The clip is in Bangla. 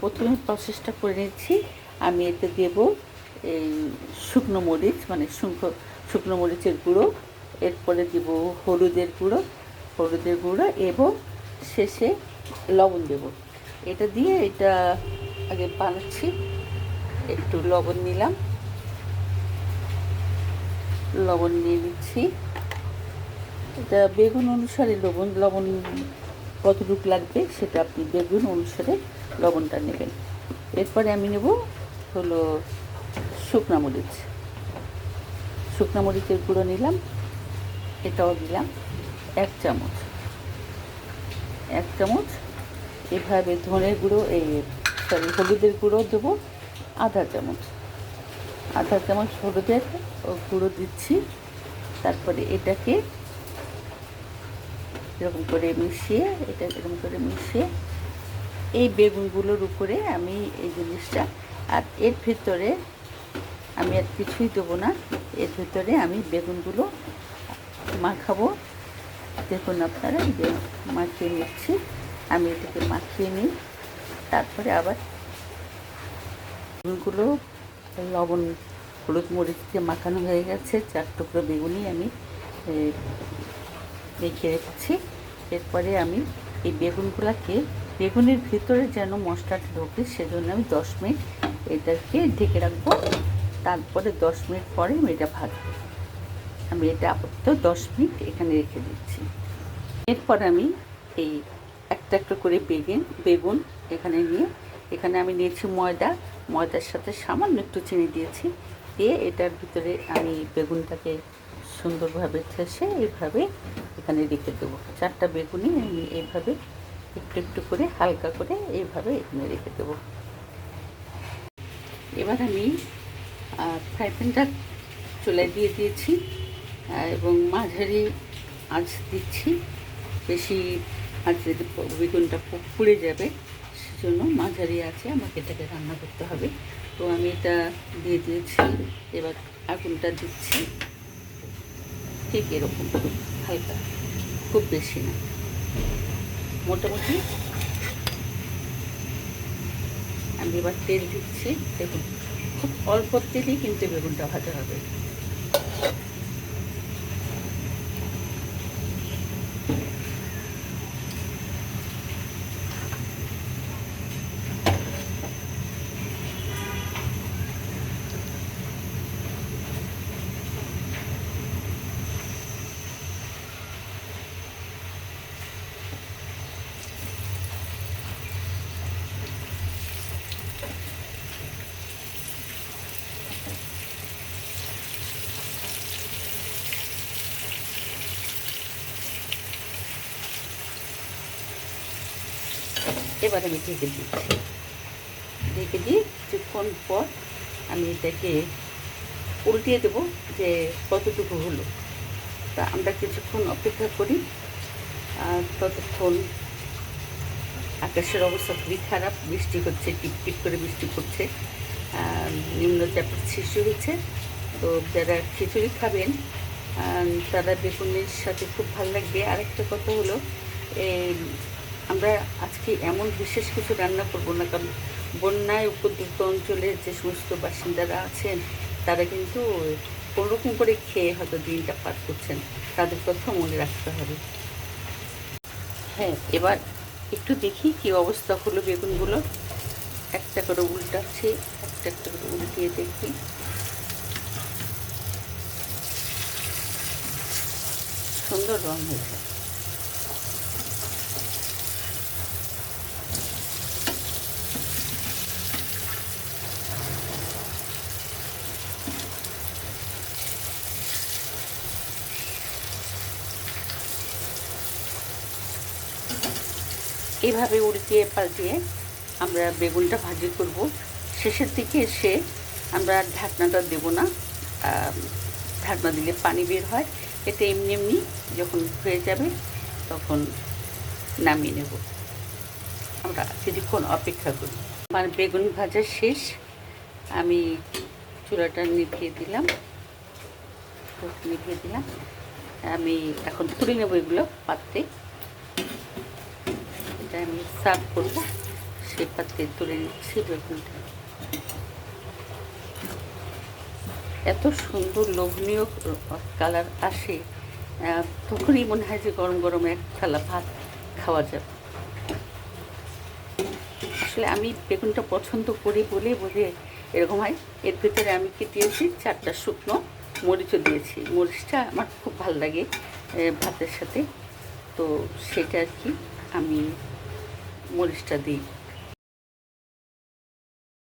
প্রথমে প্রসেসটা করে নিচ্ছি। আমি এতে দেব এই শুকনো মরিচ, মানে শুকনো মরিচের গুঁড়ো, এরপরে দেব হলুদের গুঁড়ো এবং শেষে লবণ দেব। এটা দিয়ে এটা আগে বানাচ্ছি। একটু লবণ নিলাম, লবণ নিয়ে নিচ্ছি। এটা বেগুন অনুসারে লবণ কতটুকু লাগবে সেটা আপনি বেগুন অনুসারে লবণটা নেবেন। এরপরে আমি নেব হলো শুকনো মরিচের গুঁড়ো নিলাম, এটাও দিলাম 1 চামচ। এভাবে ধনের গুঁড়ো হলুদের গুঁড়ো দেবো আধা চামচ হলুদের গুঁড়ো দিচ্ছি। তারপরে এটাকে এরকম করে মিশিয়ে এই বেগুনগুলোর উপরে আমি এই জিনিসটা, আর এর ভিতরে আমি আর কিছুই দেবো না, এর ভিতরে আমি বেগুনগুলো মাখাবো। দেখুন আপনারা যে মাখিয়ে নিচ্ছি, আমি এটাকে মাখিয়ে নিই। তারপরে আবার বেগুনগুলো লবণ হলুদ মরিচ দিয়ে মাখানো হয়ে গেছে। 4 টুকরো বেগুনই আমি রেখে রেখেছি। এরপরে আমি এই বেগুনের ভিতরে যেন মশলাটা ঢোকে সেজন্য আমি 10 মিনিট এটাকে ঢেকে রাখবো। তারপরে 10 মিনিট পরে আমি এটা ভাজবো। আমি এটা আপাতত 10 মিনিট এখানে রেখে দিচ্ছি। এরপর আমি এই একটা করে বেগুন এখানে আমি নিয়েছি ময়দার সাথে সামান্য একটু চিনি দিয়েছি। দিয়ে এটার ভিতরে আমি বেগুনটাকে সুন্দরভাবে ঠেসে এইভাবে এখানে রেখে দেবো। 4টা বেগুনই আমি এইভাবে একটু করে হালকা করে এইভাবে এখানে রেখে দেবো। এবার আমি ফ্রাই প্যানটা চুলায় দিয়ে দিয়েছি এবং মাঝারি আঁচ দিচ্ছি। বেশি আঁচ দিলে বেগুনটা পুড়ে যাবে, সেজন্য মাঝারি আঁচে আমাকে এটাকে রান্না করতে হবে। তো আমি এটা দিয়ে দিয়েছি। এবার আগুনটা দিচ্ছি ঠিক এরকম হালকা, খুব বেশি না, মোটামুটি। আমি এবার তেল দিচ্ছি। দেখুন, খুব অল্প তেলেই কিন্তু বেগুনটা ভাজা হবে। এবার আমি ঢেকে দিয়ে কিছুক্ষণ পর আমি এটাকে উল্টিয়ে দেবো যে কতটুকু হলো। তা আমরা কিছুক্ষণ অপেক্ষা করি। ততক্ষণ আকাশের অবস্থা খুবই খারাপ, বৃষ্টি হচ্ছে, টিপটিপ করে বৃষ্টি পড়ছে, নিম্নচাপের সৃষ্টি হচ্ছে। তো যারা খিচুড়ি খাবেন তারা বেগুনের সাথে খুব ভালো লাগবে। আরেকটা কথা হলো, আমরা আজকে এমন বিশেষ কিছু রান্না করব না, কারণ বন্যায় উপদ্রুত অঞ্চলের যে সমস্ত বাসিন্দারা আছেন তারা কিন্তু কোনোরকম করে খেয়ে হয়তো দিনটা পার করছেন, তাদের কথা মনে রাখতে হবে। হ্যাঁ, এবার একটু দেখি কি অবস্থা হলো বেগুনগুলো। একটা করে উল্টাচ্ছি, একটা করে উল্টিয়ে দেখি। সুন্দর রং হয়েছে। এইভাবে উল্টিয়ে পাল্টিয়ে আমরা বেগুনটা ভাজি করব। শেষের দিকে এসে আমরা ঢাকনাটা দেব না, ঢাকনা দিলে পানি বের হয়। এটা এমনি যখন হয়ে যাবে তখন নামিয়ে নেব। আমরা কিছুক্ষণ অপেক্ষা করি। আমার বেগুন ভাজা শেষ, আমি চুলাটা নিভিয়ে দিলাম। আমি এখন তুলে নেব এগুলো পাত্রে। এটা আমি সার্ভ করব। সেই পাত্রে তুলে নিচ্ছি বেগুনটা। এত সুন্দর লোভনীয় কালার আসে, তখনই মনে হয় যে গরম গরম এক থালা ভাত খাওয়া যাবে। আসলে আমি বেগুনটা পছন্দ করি বলে বোধে এরকম হয়। এর ভিতরে আমি কি দিয়েছি, 4টা শুকনো মরিচও দিয়েছি। মরিচটা আমার খুব ভালো লাগে ভাতের সাথে, তো সেটা আর কি আমি মরিচটা দিই।